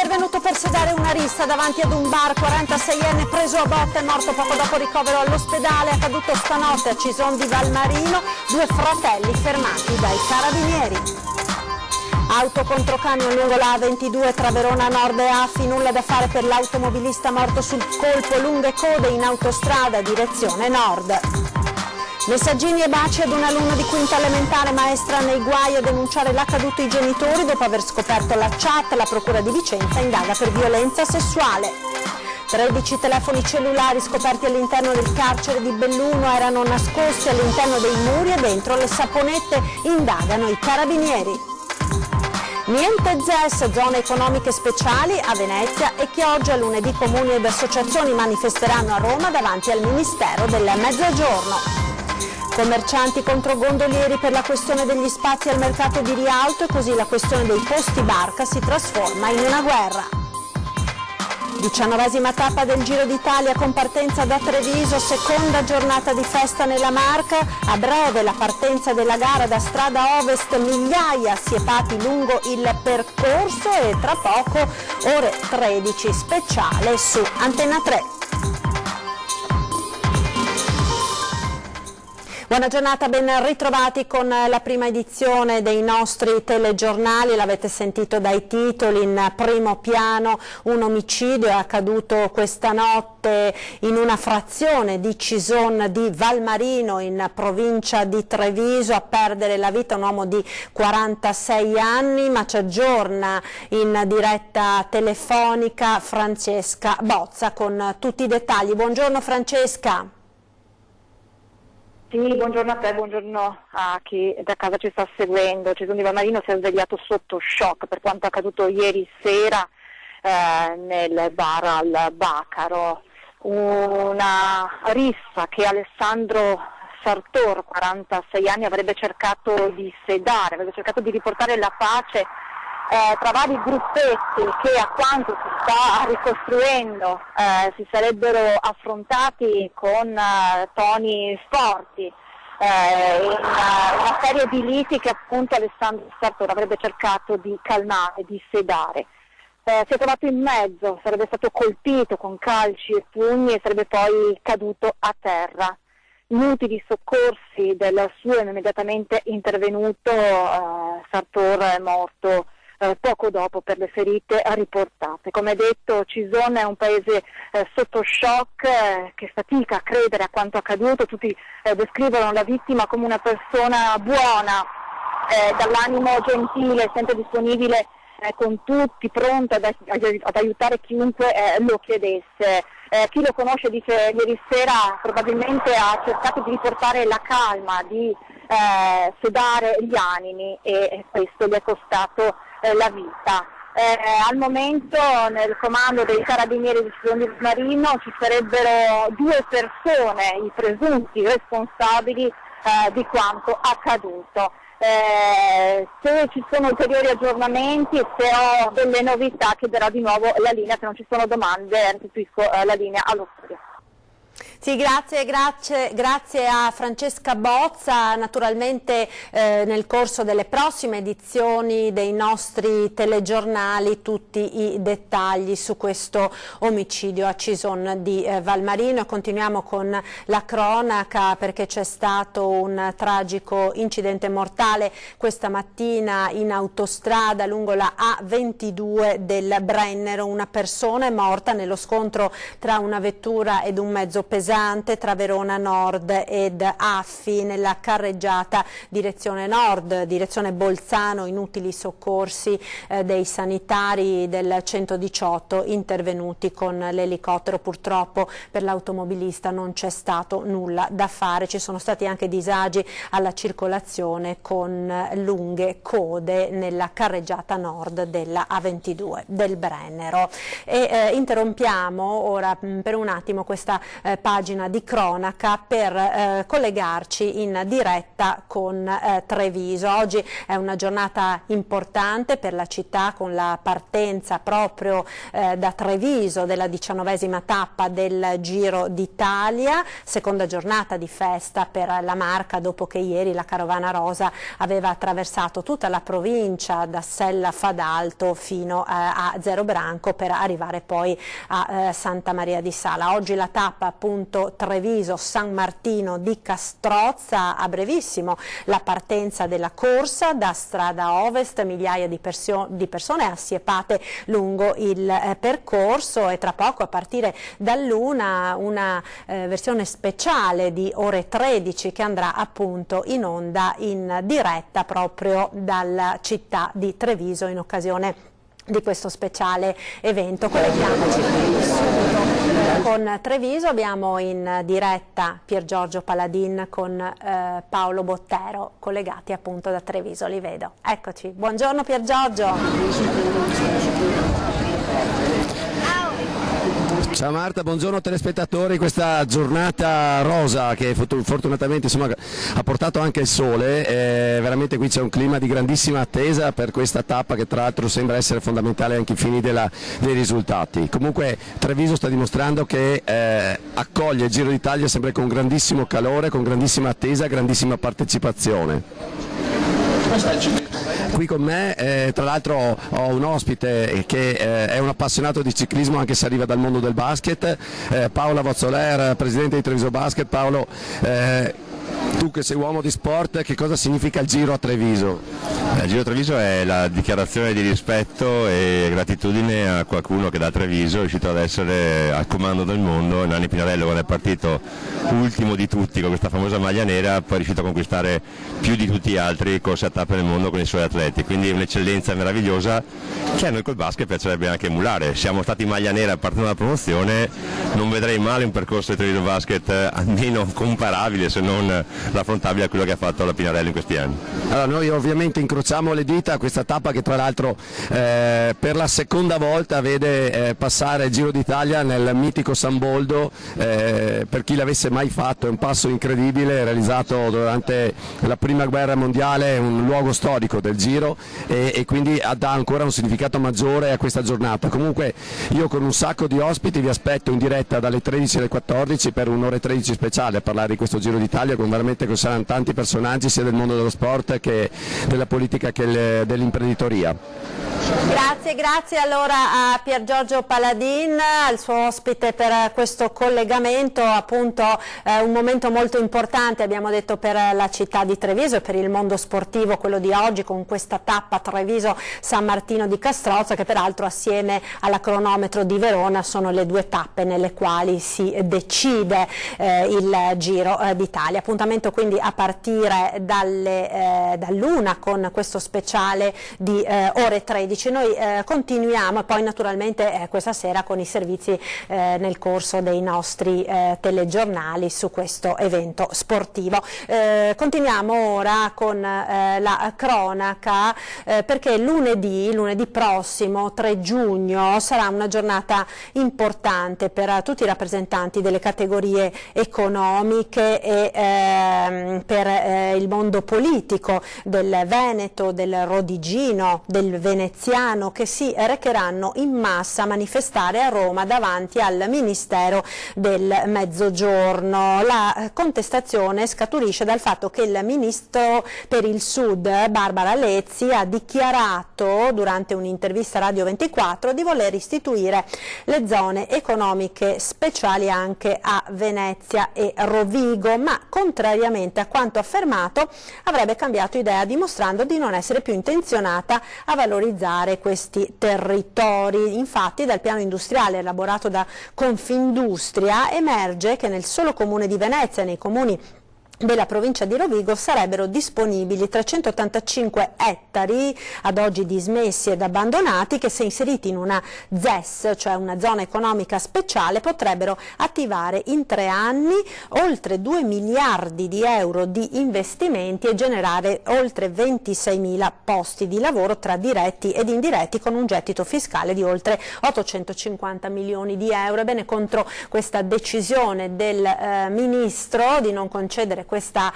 intervenuto per sedare una rissa davanti ad un bar, 46enne preso a botte, morto poco dopo ricovero all'ospedale, accaduto stanotte a Cison di Valmarino, 2 fratelli fermati dai carabinieri. Auto contro camion lungo la A22 tra Verona Nord e Affi, nulla da fare per l'automobilista morto sul colpo, lunghe code in autostrada direzione nord. Messaggini e baci ad un alunno di quinta elementare, maestra nei guai a denunciare l'accaduto ai genitori dopo aver scoperto la chat, la procura di Vicenza indaga per violenza sessuale. 13 telefoni cellulari scoperti all'interno del carcere di Belluno erano nascosti all'interno dei muri e dentro le saponette, indagano i carabinieri. Niente ZES, zone economiche speciali a Venezia, e Chioggia, lunedì comuni ed associazioni manifesteranno a Roma davanti al Ministero del Mezzogiorno. Commercianti contro gondolieri per la questione degli spazi al mercato di Rialto e così la questione dei posti barca si trasforma in una guerra. 19ª tappa del Giro d'Italia con partenza da Treviso, seconda giornata di festa nella Marca, a breve la partenza della gara da strada ovest, migliaia assiepati lungo il percorso e tra poco ore 13 speciale su Antenna 3. Buona giornata, ben ritrovati con la prima edizione dei nostri telegiornali. L'avete sentito dai titoli, in primo piano un omicidio è accaduto questa notte in una frazione di Cison di Valmarino in provincia di Treviso. A perdere la vita un uomo di 46 anni, ma ci aggiorna in diretta telefonica Francesca Bozza con tutti i dettagli. Buongiorno Francesca. Sì, buongiorno a te, buongiorno a chi da casa ci sta seguendo. Cison di Valmarino si è svegliato sotto shock per quanto accaduto ieri sera nel bar al Bacaro. Una rissa che Alessandro Sartor, 46 anni, avrebbe cercato di sedare, avrebbe cercato di riportare la pace tra vari gruppetti che, a quanto si sta ricostruendo, si sarebbero affrontati con toni forti, in una serie di liti che appunto Alessandro Sartor avrebbe cercato di calmare, di sedare. Si è trovato in mezzo, sarebbe stato colpito con calci e pugni e sarebbe poi caduto a terra. Inutili soccorsi del suo immediatamente intervenuto, Sartor è morto poco dopo per le ferite riportate. Come detto, Cison è un paese sotto shock, che fatica a credere a quanto accaduto. Tutti descrivono la vittima come una persona buona, dall'animo gentile, sempre disponibile con tutti, pronto ad aiutare chiunque lo chiedesse. Chi lo conosce dice ieri sera probabilmente ha cercato di riportare la calma, di sedare gli animi, e questo gli è costato la vita. Al momento nel comando dei carabinieri di Cison di Valmarino ci sarebbero 2 persone, i presunti responsabili di quanto accaduto. Se ci sono ulteriori aggiornamenti, se ho delle novità, chiederò di nuovo la linea. Se non ci sono domande restituisco la linea allo studio. Sì, grazie a Francesca Bozza. Naturalmente nel corso delle prossime edizioni dei nostri telegiornali tutti i dettagli su questo omicidio a Cison di Valmarino. Continuiamo con la cronaca, perché c'è stato un tragico incidente mortale questa mattina in autostrada lungo la A22 del Brennero. Una persona è morta nello scontro tra una vettura ed un mezzo pesante tra Verona Nord ed Affi nella carreggiata direzione nord, direzione Bolzano. Inutili soccorsi dei sanitari del 118 intervenuti con l'elicottero. Purtroppo per l'automobilista non c'è stato nulla da fare. Ci sono stati anche disagi alla circolazione con lunghe code nella carreggiata nord della A22 del Brennero. Interrompiamo ora per un attimo questa pagina pagina di cronaca per collegarci in diretta con Treviso. Oggi è una giornata importante per la città, con la partenza proprio da Treviso della 19ª tappa del Giro d'Italia, seconda giornata di festa per la Marca dopo che ieri la carovana rosa aveva attraversato tutta la provincia da Sella Fadalto fino a Zerobranco per arrivare poi a Santa Maria di Sala. Oggi la tappa appunto Treviso-San Martino di Castrozza, a brevissimo la partenza della corsa da strada ovest, migliaia di persone assiepate lungo il percorso, e tra poco a partire dall'una una versione speciale di ore 13 che andrà appunto in onda in diretta proprio dalla città di Treviso in occasione di questo speciale evento. Colleghiamoci subito con Treviso, abbiamo in diretta Pier Giorgio Paladin con Paolo Bottero, collegati appunto da Treviso, li vedo. Eccoci, buongiorno Pier Giorgio. Ciao Marta, buongiorno telespettatori. Questa giornata rosa che fortunatamente insomma, ha portato anche il sole, veramente qui c'è un clima di grandissima attesa per questa tappa che tra l'altro sembra essere fondamentale anche ai fini dei risultati. Comunque Treviso sta dimostrando che accoglie il Giro d'Italia sempre con grandissimo calore, con grandissima attesa, grandissima partecipazione. Qui con me tra l'altro ho un ospite che è un appassionato di ciclismo anche se arriva dal mondo del basket, Paolo Vozzoler, presidente di Treviso Basket. Paolo, tu che sei uomo di sport, che cosa significa il Giro a Treviso? Il Giro a Treviso è la dichiarazione di rispetto e gratitudine a qualcuno che da Treviso è riuscito ad essere al comando del mondo. Nanni Pinarello, quando è partito ultimo di tutti con questa famosa maglia nera, poi è riuscito a conquistare più di tutti gli altri corse a tappe nel mondo con i suoi atleti, quindi un'eccellenza meravigliosa che a noi col basket piacerebbe anche emulare. Siamo stati maglia nera partendo dalla promozione, non vedrei male un percorso di Treviso Basket almeno comparabile, se non raffrontabile a quello che ha fatto la Pinarello in questi anni. Allora, noi ovviamente incrociamo le dita a questa tappa che tra l'altro per la seconda volta vede passare il Giro d'Italia nel mitico San Boldo. Per chi l'avesse mai fatto è un passo incredibile, realizzato durante la prima guerra mondiale, un luogo storico del Giro, e quindi dà ancora un significato maggiore a questa giornata. Comunque io con un sacco di ospiti vi aspetto in diretta dalle 13 alle 14 per un'ora e 13 speciale a parlare di questo Giro d'Italia, con veramente ci saranno tanti personaggi sia del mondo dello sport che della politica che dell'imprenditoria. Grazie allora a Pier Giorgio Paladin, al suo ospite per questo collegamento, appunto un momento molto importante, abbiamo detto, per la città di Treviso e per il mondo sportivo, quello di oggi, con questa tappa Treviso-San Martino di Castrozza, che peraltro assieme alla cronometro di Verona sono le due tappe nelle quali si decide il Giro d'Italia. Appuntamento quindi a partire dall'una con questo speciale di ore 13. Noi continuiamo, e poi naturalmente questa sera con i servizi nel corso dei nostri telegiornali su questo evento sportivo. Continuiamo ora con la cronaca, perché lunedì prossimo 3 giugno sarà una giornata importante per tutti i rappresentanti delle categorie economiche e per il mondo politico del Veneto, del Rodigino, del Veneziano, che si recheranno in massa a manifestare a Roma davanti al Ministero del Mezzogiorno. La contestazione scaturisce dal fatto che il Ministro per il Sud, Barbara Lezzi, ha dichiarato durante un'intervista a Radio 24 di voler istituire le zone economiche speciali anche a Venezia e Rovigo, ma contrariamente a quanto affermato avrebbe cambiato idea, dimostrando di non essere più intenzionata a valorizzare questi territori. Infatti dal piano industriale elaborato da Confindustria emerge che nel solo comune di Venezia e nei comuni della provincia di Rovigo sarebbero disponibili 385 ettari ad oggi dismessi ed abbandonati che, se inseriti in una ZES, cioè una zona economica speciale, potrebbero attivare in 3 anni oltre 2 miliardi di euro di investimenti e generare oltre 26.000 posti di lavoro tra diretti ed indiretti, con un gettito fiscale di oltre 850 milioni di euro. Ebbene, contro questa decisione del Ministro di non concedere questa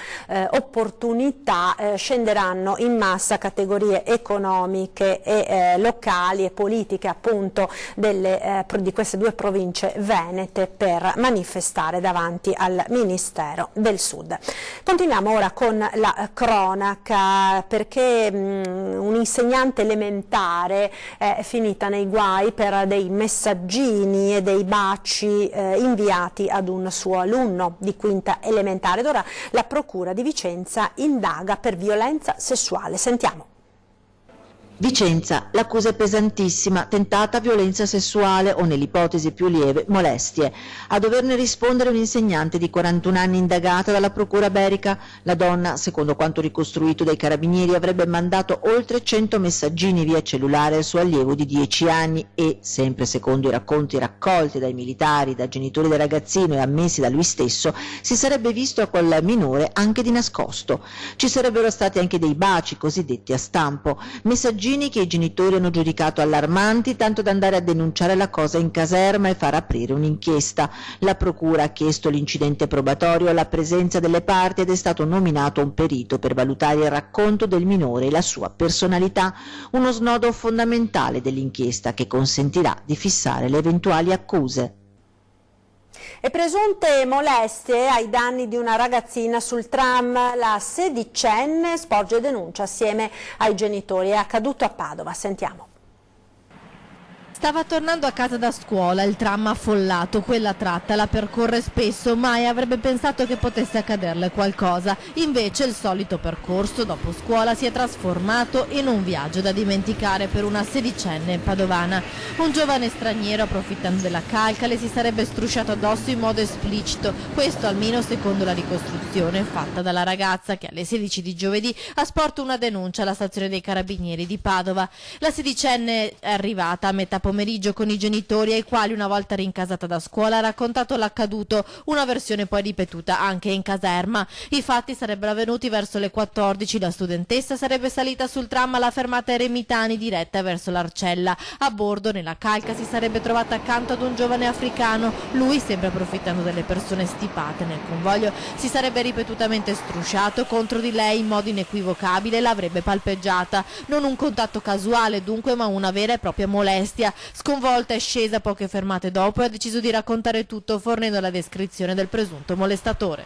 opportunità scenderanno in massa categorie economiche e locali e politiche, appunto, di queste 2 province venete per manifestare davanti al Ministero del Sud. Continuiamo ora con la cronaca, perché un'insegnante elementare è finita nei guai per dei messaggini e dei baci inviati ad un suo alunno di quinta elementare. Ed ora la Procura di Vicenza indaga per violenza sessuale. Sentiamo. Vicenza, l'accusa è pesantissima, tentata violenza sessuale o, nell'ipotesi più lieve, molestie. A doverne rispondere un'insegnante di 41 anni indagata dalla Procura Berica. La donna, secondo quanto ricostruito dai carabinieri, avrebbe mandato oltre 100 messaggini via cellulare al suo allievo di 10 anni e, sempre secondo i racconti raccolti dai militari, da genitori del ragazzino e ammessi da lui stesso, si sarebbe visto col minore anche di nascosto. Ci sarebbero stati anche dei baci cosiddetti a stampo, messaggini che i genitori hanno giudicato allarmanti, tanto da andare a denunciare la cosa in caserma e far aprire un'inchiesta. La procura ha chiesto l'incidente probatorio alla presenza delle parti ed è stato nominato un perito per valutare il racconto del minore e la sua personalità, uno snodo fondamentale dell'inchiesta che consentirà di fissare le eventuali accuse. E presunte molestie ai danni di una ragazzina sul tram, la sedicenne sporge denuncia assieme ai genitori. È accaduto a Padova, sentiamo. Stava tornando a casa da scuola, il tram affollato, quella tratta la percorre spesso, mai avrebbe pensato che potesse accaderle qualcosa. Invece il solito percorso dopo scuola si è trasformato in un viaggio da dimenticare per una sedicenne padovana. Un giovane straniero, approfittando della calca, le si sarebbe strusciato addosso in modo esplicito, questo almeno secondo la ricostruzione fatta dalla ragazza, che alle 16 di giovedì ha sporto una denuncia alla stazione dei carabinieri di Padova. La sedicenne è arrivata a metà pomeriggio con i genitori, ai quali, una volta rincasata da scuola, ha raccontato l'accaduto, una versione poi ripetuta anche in caserma. I fatti sarebbero avvenuti verso le 14, la studentessa sarebbe salita sul tram alla fermata Eremitani diretta verso l'Arcella. A bordo, nella calca, si sarebbe trovata accanto ad un giovane africano. Lui, sempre approfittando delle persone stipate nel convoglio, si sarebbe ripetutamente strusciato contro di lei in modo inequivocabile e l'avrebbe palpeggiata. Non un contatto casuale dunque, ma una vera e propria molestia. Sconvolta è scesa poche fermate dopo e ha deciso di raccontare tutto, fornendo la descrizione del presunto molestatore.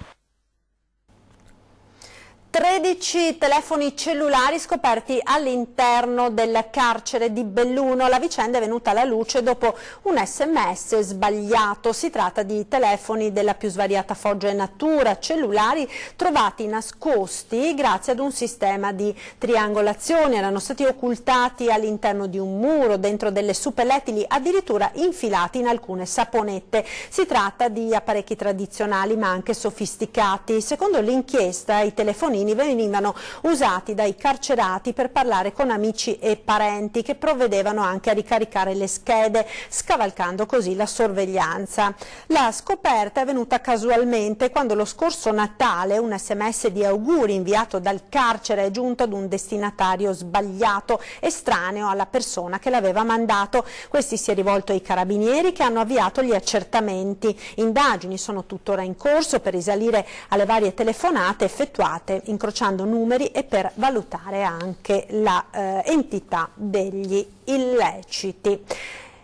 13 telefoni cellulari scoperti all'interno del carcere di Belluno. La vicenda è venuta alla luce dopo un SMS sbagliato. Si tratta di telefoni della più svariata foggia e natura, cellulari trovati nascosti grazie ad un sistema di triangolazione. Erano stati occultati all'interno di un muro, dentro delle suppellettili, addirittura infilati in alcune saponette. Si tratta di apparecchi tradizionali ma anche sofisticati. Secondo l'inchiesta, i telefonini venivano usati dai carcerati per parlare con amici e parenti, che provvedevano anche a ricaricare le schede, scavalcando così la sorveglianza. La scoperta è venuta casualmente quando lo scorso Natale un SMS di auguri inviato dal carcere è giunto ad un destinatario sbagliato, estraneo alla persona che l'aveva mandato. Questi si è rivolto ai carabinieri, che hanno avviato gli accertamenti. Indagini sono tuttora in corso per risalire alle varie telefonate effettuate incrociando numeri e per valutare anche la entità degli illeciti.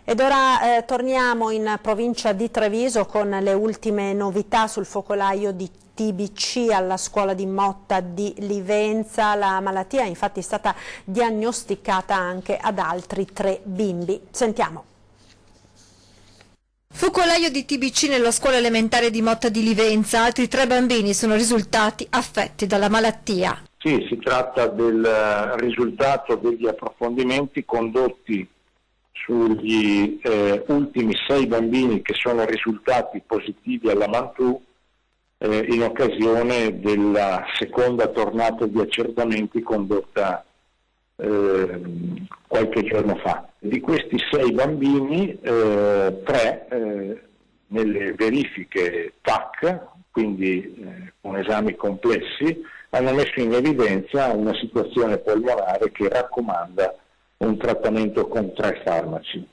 Ed ora torniamo in provincia di Treviso con le ultime novità sul focolaio di TBC alla scuola di Motta di Livenza. La malattia è infatti stata diagnosticata anche ad altri 3 bimbi. Sentiamo. Focolaio di TBC nella scuola elementare di Motta di Livenza, altri 3 bambini sono risultati affetti dalla malattia. Sì, si tratta del risultato degli approfondimenti condotti sugli ultimi 6 bambini che sono risultati positivi alla Mantù in occasione della seconda tornata di accertamenti condotta qualche giorno fa. Di questi 6 bambini, 3 nelle verifiche TAC, quindi con esami complessi, hanno messo in evidenza una situazione polmonare che raccomanda un trattamento con 3 farmaci.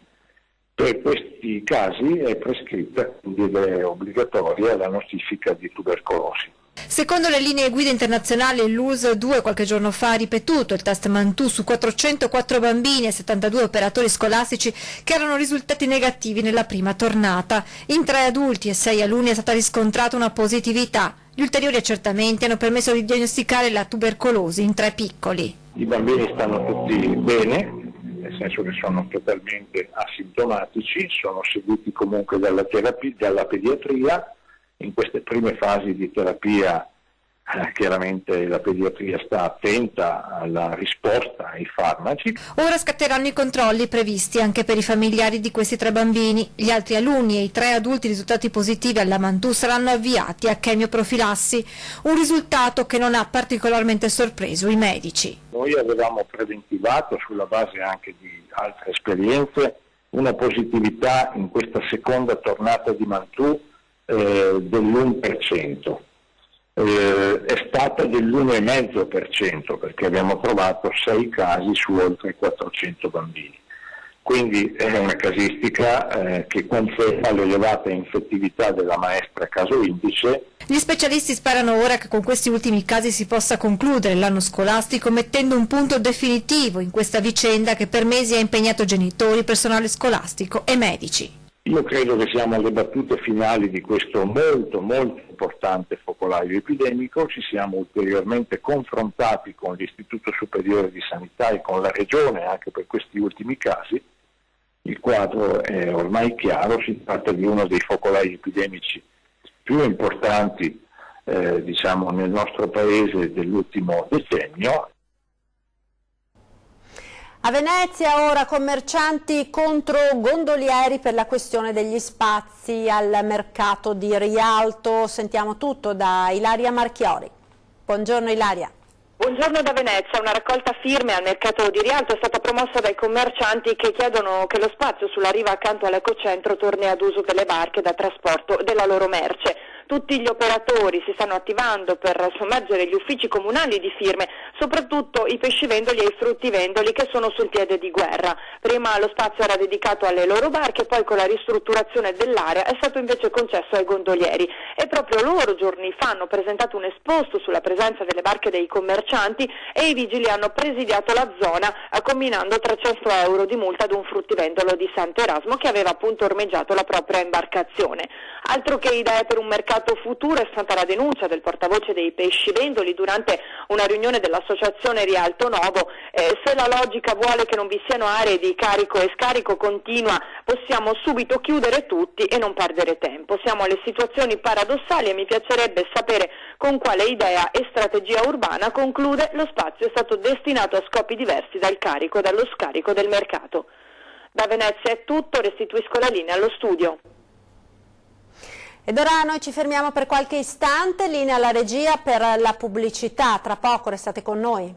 Per questi casi è prescritta, quindi ed è obbligatoria, la notifica di tubercolosi. Secondo le linee guida internazionali, l'US-2 qualche giorno fa ha ripetuto il test Mantoux su 404 bambini e 72 operatori scolastici che erano risultati negativi nella prima tornata. In 3 adulti e 6 alunni è stata riscontrata una positività. Gli ulteriori accertamenti hanno permesso di diagnosticare la tubercolosi in 3 piccoli. I bambini stanno tutti bene, nel senso che sono totalmente asintomatici, sono seguiti comunque dalla pediatria. In queste prime fasi di terapia chiaramente la pediatria sta attenta alla risposta ai farmaci. Ora scatteranno i controlli previsti anche per i familiari di questi 3 bambini. Gli altri alunni e i 3 adulti risultati positivi alla Mantoux saranno avviati a chemioprofilassi, un risultato che non ha particolarmente sorpreso i medici. Noi avevamo preventivato, sulla base anche di altre esperienze, una positività in questa seconda tornata di Mantoux dell'1%, è stata dell'1,5% perché abbiamo trovato 6 casi su oltre 400 bambini. Quindi è una casistica che conferma l'elevata infettività della maestra caso indice. Gli specialisti sperano ora che con questi ultimi casi si possa concludere l'anno scolastico mettendo un punto definitivo in questa vicenda che per mesi ha impegnato genitori, personale scolastico e medici. Io credo che siamo alle battute finali di questo molto importante focolaio epidemico, ci siamo ulteriormente confrontati con l'Istituto Superiore di Sanità e con la Regione anche per questi ultimi casi. Il quadro è ormai chiaro, si tratta di uno dei focolai epidemici più importanti nel nostro paese dell'ultimo decennio. A Venezia ora commercianti contro gondolieri per la questione degli spazi al mercato di Rialto. Sentiamo tutto da Ilaria Marchiori. Buongiorno Ilaria. Buongiorno da Venezia, una raccolta firme al mercato di Rialto è stata promossa dai commercianti che chiedono che lo spazio sulla riva accanto all'ecocentro torni ad uso delle barche da trasporto della loro merce. Tutti gli operatori si stanno attivando per sommergere gli uffici comunali di firme, soprattutto i pescivendoli e i fruttivendoli che sono sul piede di guerra. Prima lo spazio era dedicato alle loro barche, poi con la ristrutturazione dell'area è stato invece concesso ai gondolieri. E proprio loro giorni fa hanno presentato un esposto sulla presenza delle barche dei commercianti e i vigili hanno presidiato la zona combinando 300 euro di multa ad un fruttivendolo di Sant'Erasmo che aveva appunto ormeggiato la propria imbarcazione. Altro che idee per un mercato futuro è stata la denuncia del portavoce dei pescivendoli durante una riunione dell'associazione Rialto Novo. Se la logica vuole che non vi siano aree di carico e scarico continua, possiamo subito chiudere tutti e non perdere tempo. Siamo alle situazioni paradossali e mi piacerebbe sapere con quale idea e strategia urbana, conclude, lo spazio è stato destinato a scopi diversi dal carico e dallo scarico del mercato. Da Venezia è tutto, restituisco la linea allo studio. Ed ora noi ci fermiamo per qualche istante, linea alla regia per la pubblicità, tra poco restate con noi.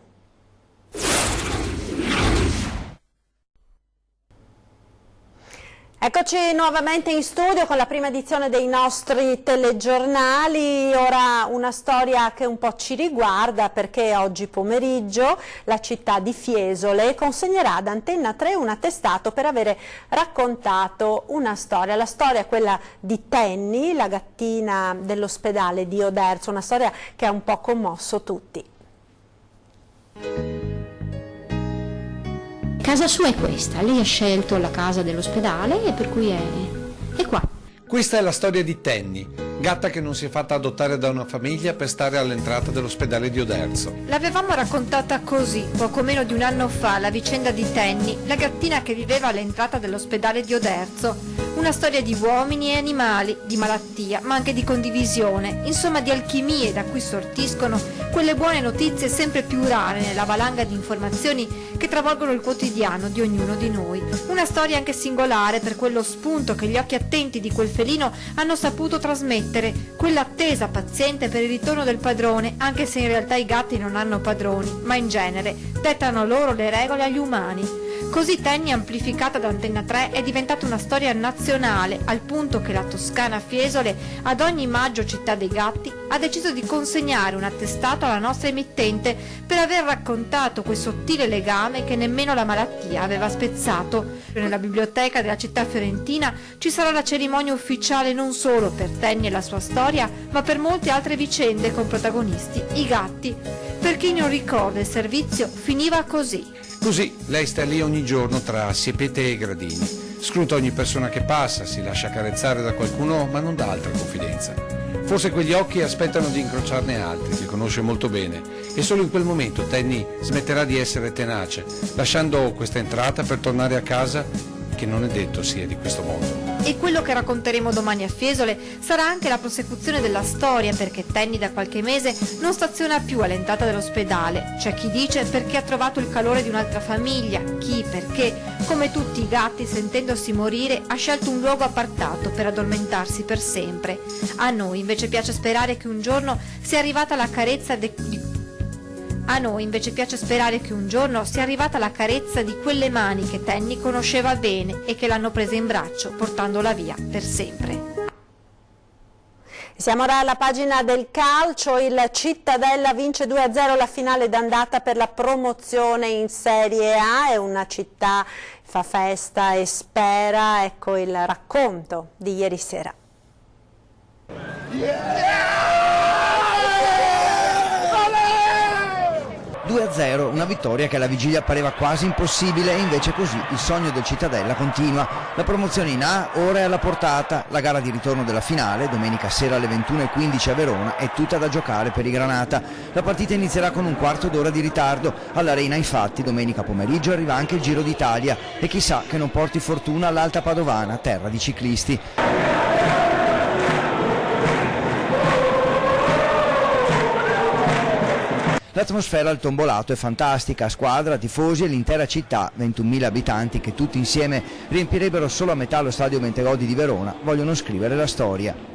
Eccoci nuovamente in studio con la prima edizione dei nostri telegiornali. Ora una storia che un po' ci riguarda perché oggi pomeriggio la città di Fiesole consegnerà ad Antenna 3 un attestato per avere raccontato una storia. La storia è quella di Tenny, la gattina dell'ospedale di Oderzo, una storia che ha un po' commosso tutti. Casa sua è questa, lei ha scelto la casa dell'ospedale e per cui è qua. Questa è la storia di Tenny, gatta che non si è fatta adottare da una famiglia per stare all'entrata dell'ospedale di Oderzo. L'avevamo raccontata così, poco meno di un anno fa, la vicenda di Tenny, la gattina che viveva all'entrata dell'ospedale di Oderzo. Una storia di uomini e animali, di malattia, ma anche di condivisione, insomma di alchimie da cui sortiscono quelle buone notizie sempre più rare nella valanga di informazioni che travolgono il quotidiano di ognuno di noi. Una storia anche singolare per quello spunto che gli occhi attenti di quel felino hanno saputo trasmettere, quell'attesa paziente per il ritorno del padrone, anche se in realtà i gatti non hanno padroni, ma in genere dettano loro le regole agli umani. Così Tenny, amplificata da Antenna 3, è diventata una storia nazionale, al punto che la Toscana Fiesole, ad ogni maggio città dei gatti, ha deciso di consegnare un attestato alla nostra emittente per aver raccontato quel sottile legame che nemmeno la malattia aveva spezzato. Nella biblioteca della città fiorentina ci sarà la cerimonia ufficiale non solo per Tenny e la sua storia, ma per molte altre vicende con protagonisti i gatti. Per chi non ricorda, il servizio finiva così. Così lei sta lì ogni giorno tra siepete e gradini, scruta ogni persona che passa, si lascia accarezzare da qualcuno ma non dà altra confidenza. Forse quegli occhi aspettano di incrociarne altri che conosce molto bene e solo in quel momento Tenny smetterà di essere tenace, lasciando questa entrata per tornare a casa, che non è detto sia di questo modo. E quello che racconteremo domani a Fiesole sarà anche la prosecuzione della storia, perché Tenny da qualche mese non staziona più all'entrata dell'ospedale. C'è chi dice perché ha trovato il calore di un'altra famiglia, chi perché, come tutti i gatti, sentendosi morire, ha scelto un luogo appartato per addormentarsi per sempre. A noi invece piace sperare che un giorno sia arrivata la carezza A noi invece piace sperare che un giorno sia arrivata la carezza di quelle mani che Tenny conosceva bene e che l'hanno presa in braccio, portandola via per sempre. Siamo ora alla pagina del calcio, il Cittadella vince 2-0 la finale d'andata per la promozione in Serie A, è una città che fa festa e spera, ecco il racconto di ieri sera. 2-0, una vittoria che alla vigilia pareva quasi impossibile e invece così il sogno del Cittadella continua. La promozione in A ora è alla portata, la gara di ritorno della finale, domenica sera alle 21:15 a Verona, è tutta da giocare per i Granata. La partita inizierà con un quarto d'ora di ritardo, all'Arena infatti domenica pomeriggio arriva anche il Giro d'Italia e chissà che non porti fortuna all'Alta Padovana, terra di ciclisti. L'atmosfera al Tombolato è fantastica, squadra, tifosi e l'intera città, 21.000 abitanti che tutti insieme riempirebbero solo a metà lo stadio Bentegodi di Verona, vogliono scrivere la storia.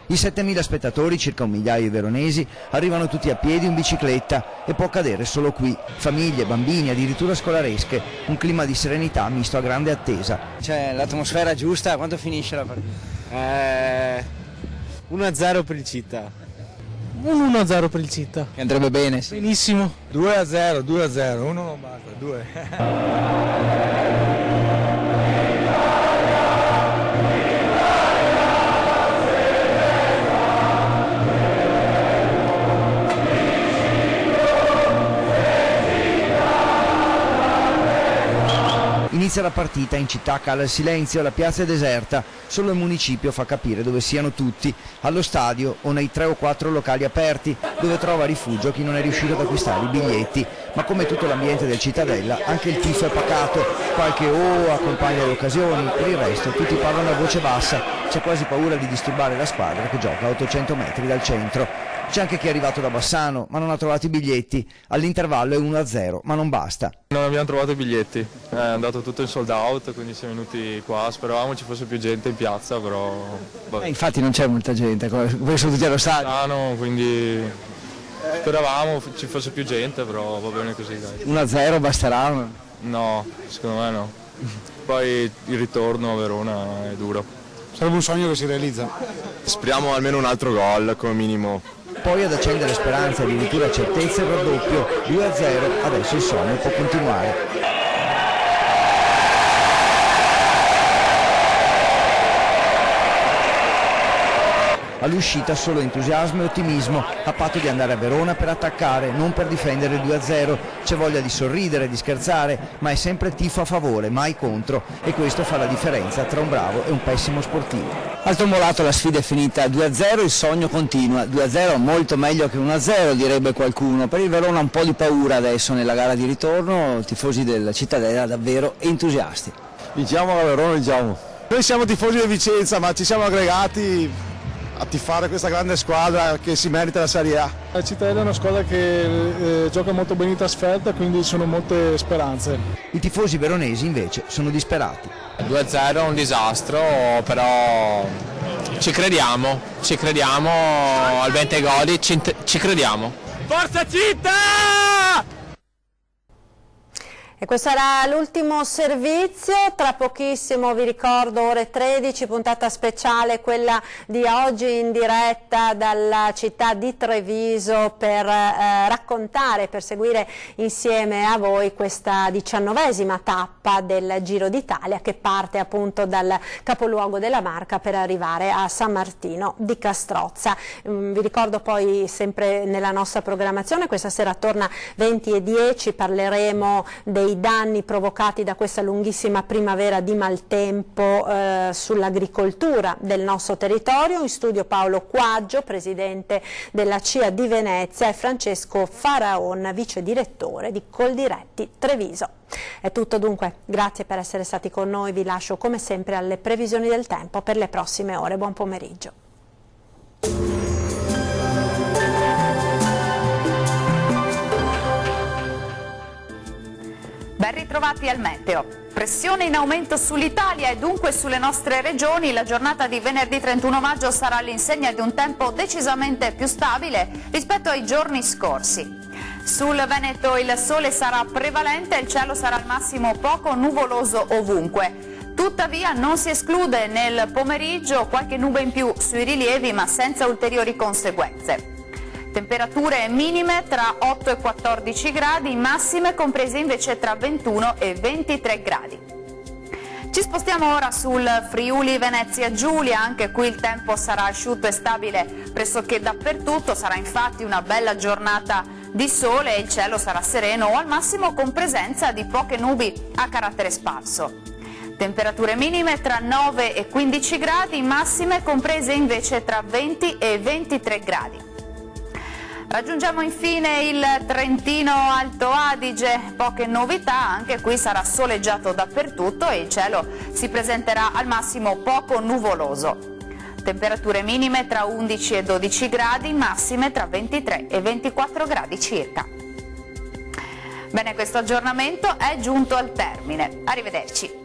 I 7.000 spettatori, circa un migliaio di veronesi, arrivano tutti a piedi o in bicicletta e può accadere solo qui. Famiglie, bambini, addirittura scolaresche, un clima di serenità misto a grande attesa. C'è l'atmosfera giusta, quanto finisce la partita? 1-0 per il Città. Un 1-0 per il Città. Che andrebbe bene, sì. Benissimo. 2-0, uno non basta, 2. Inizia la partita, in città cala il silenzio, la piazza è deserta, solo il municipio fa capire dove siano tutti, allo stadio o nei 3 o 4 locali aperti, dove trova rifugio chi non è riuscito ad acquistare i biglietti. Ma come tutto l'ambiente del Cittadella, anche il tifo è pacato, qualche accompagna le occasioni, per il resto tutti parlano a voce bassa, c'è quasi paura di disturbare la squadra che gioca a 800 metri dal centro. C'è anche chi è arrivato da Bassano ma non ha trovato i biglietti, all'intervallo è 1-0 ma non basta. Non abbiamo trovato i biglietti, è andato tutto in sold out, quindi siamo venuti qua, speravamo ci fosse più gente in piazza, però... infatti non c'è molta gente, voi sono tutti allo stadio. Quindi speravamo ci fosse più gente, però va bene così. Dai. 1-0 basterà? No, secondo me no. Poi il ritorno a Verona è duro. Sarebbe un sogno che si realizza. Speriamo almeno un altro gol come minimo. Poi ad accendere speranze e addirittura certezze il raddoppio, 2-0, adesso il sogno può continuare. All'uscita solo entusiasmo e ottimismo, a patto di andare a Verona per attaccare, non per difendere il 2-0. C'è voglia di sorridere, di scherzare, ma è sempre tifo a favore, mai contro, e questo fa la differenza tra un bravo e un pessimo sportivo. Al Tombolato la sfida è finita 2-0, il sogno continua. 2-0 molto meglio che 1-0, direbbe qualcuno. Per il Verona un po' di paura adesso nella gara di ritorno, tifosi della Cittadella davvero entusiasti. Diciamo che Verona vinciamo. Noi siamo tifosi di Vicenza, ma ci siamo aggregati a tifare questa grande squadra che si merita la Serie A. La Cittadella è una squadra che gioca molto bene in trasferta, quindi sono molte speranze. I tifosi veronesi invece sono disperati. 2-0 è un disastro, però ci crediamo al 20 gol, ci crediamo. Forza Città! E questo era l'ultimo servizio, tra pochissimo vi ricordo ore 13, puntata speciale, quella di oggi in diretta dalla città di Treviso per raccontare, per seguire insieme a voi questa 19ª tappa del Giro d'Italia che parte appunto dal capoluogo della Marca per arrivare a San Martino di Castrozza. Vi ricordo poi sempre nella nostra programmazione, questa sera torna 20:10, parleremo dei danni provocati da questa lunghissima primavera di maltempo sull'agricoltura del nostro territorio. In studio Paolo Quaggio, presidente della CIA di Venezia, e Francesco Faraon, vice direttore di Coldiretti Treviso. È tutto dunque, grazie per essere stati con noi, vi lascio come sempre alle previsioni del tempo per le prossime ore. Buon pomeriggio. Ben ritrovati al meteo. Pressione in aumento sull'Italia e dunque sulle nostre regioni. La giornata di venerdì 31 maggio sarà all'insegna di un tempo decisamente più stabile rispetto ai giorni scorsi. Sul Veneto il sole sarà prevalente e il cielo sarà al massimo poco nuvoloso ovunque. Tuttavia non si esclude nel pomeriggio qualche nube in più sui rilievi, ma senza ulteriori conseguenze. Temperature minime tra 8 e 14 gradi, massime comprese invece tra 21 e 23 gradi. Ci spostiamo ora sul Friuli Venezia Giulia, anche qui il tempo sarà asciutto e stabile pressoché dappertutto, sarà infatti una bella giornata di sole e il cielo sarà sereno o al massimo con presenza di poche nubi a carattere sparso. Temperature minime tra 9 e 15 gradi, massime comprese invece tra 20 e 23 gradi. Raggiungiamo infine il Trentino Alto Adige, poche novità, anche qui sarà soleggiato dappertutto e il cielo si presenterà al massimo poco nuvoloso. Temperature minime tra 11 e 12 gradi, massime tra 23 e 24 gradi circa. Bene, questo aggiornamento è giunto al termine. Arrivederci.